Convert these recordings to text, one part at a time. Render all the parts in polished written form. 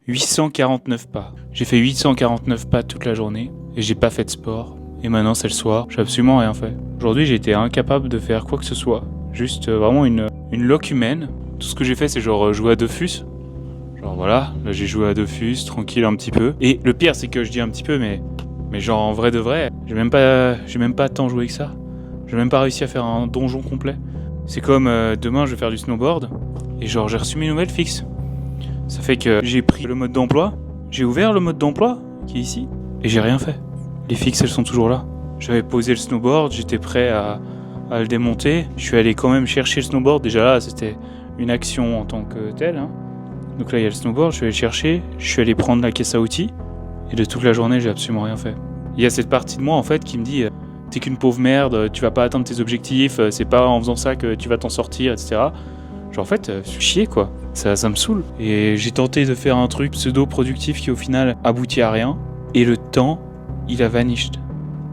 849 pas. J'ai fait 849 pas toute la journée et j'ai pas fait de sport. Et maintenant c'est le soir, j'ai absolument rien fait. Aujourd'hui j'ai été incapable de faire quoi que ce soit. Juste vraiment une loque humaine. Tout ce que j'ai fait c'est genre jouer à Dofus. Genre voilà, là j'ai joué à Dofus, tranquille un petit peu. Et le pire c'est que je dis un petit peu mais genre en vrai de vrai, j'ai même pas tant joué que ça. J'ai même pas réussi à faire un donjon complet. C'est comme demain je vais faire du snowboard et genre j'ai reçu mes nouvelles fixes. Ça fait que j'ai pris le mode d'emploi, j'ai ouvert le mode d'emploi qui est ici et j'ai rien fait. Les fixes elles sont toujours là. J'avais posé le snowboard, j'étais prêt à le démonter. Je suis allé quand même chercher le snowboard. Déjà là c'était une action en tant que telle. Hein. Donc là il y a le snowboard, je suis allé le chercher, je suis allé prendre la caisse à outils et de toute la journée j'ai absolument rien fait. Il y a cette partie de moi en fait qui me dit t'es qu'une pauvre merde, tu vas pas atteindre tes objectifs, c'est pas en faisant ça que tu vas t'en sortir, etc. Genre en fait, je suis chier quoi, ça me saoule. Et j'ai tenté de faire un truc pseudo-productif qui au final aboutit à rien. Et le temps, il a vanished.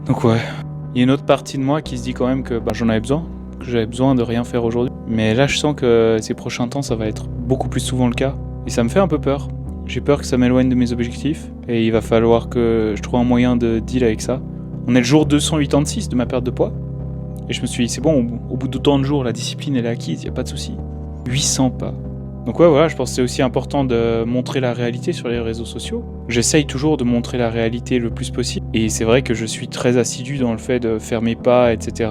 Donc ouais, il y a une autre partie de moi qui se dit quand même que j'en avais besoin, que j'avais besoin de rien faire aujourd'hui. Mais là je sens que ces prochains temps ça va être beaucoup plus souvent le cas. Et ça me fait un peu peur. J'ai peur que ça m'éloigne de mes objectifs. Et il va falloir que je trouve un moyen de deal avec ça. On est le jour 286 de ma perte de poids. Et je me suis dit, c'est bon, au bout d'autant de jours, la discipline elle est acquise, y a pas de souci. 800 pas. Donc ouais, voilà, je pense que c'est aussi important de montrer la réalité sur les réseaux sociaux. J'essaye toujours de montrer la réalité le plus possible. Et c'est vrai que je suis très assidu dans le fait de faire mes pas, etc.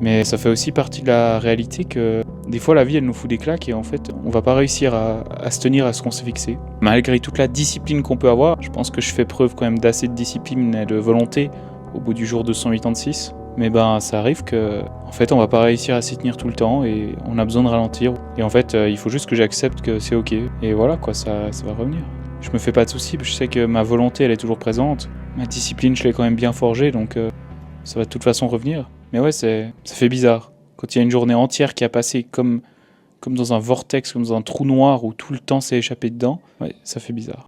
Mais ça fait aussi partie de la réalité que des fois la vie elle nous fout des claques et en fait on va pas réussir à se tenir à ce qu'on s'est fixé. Malgré toute la discipline qu'on peut avoir, je pense que je fais preuve quand même d'assez de discipline et de volonté au bout du jour 286. Mais ça arrive que en fait on va pas réussir à s'y tenir tout le temps et on a besoin de ralentir. Et en fait il faut juste que j'accepte que c'est ok. Et voilà quoi, ça va revenir. Je me fais pas de soucis, je sais que ma volonté elle est toujours présente. Ma discipline je l'ai quand même bien forgée donc ça va de toute façon revenir. Mais ouais, ça fait bizarre. Quand il y a une journée entière qui a passé comme dans un vortex, comme dans un trou noir où tout le temps s'est échappé dedans, ouais, ça fait bizarre.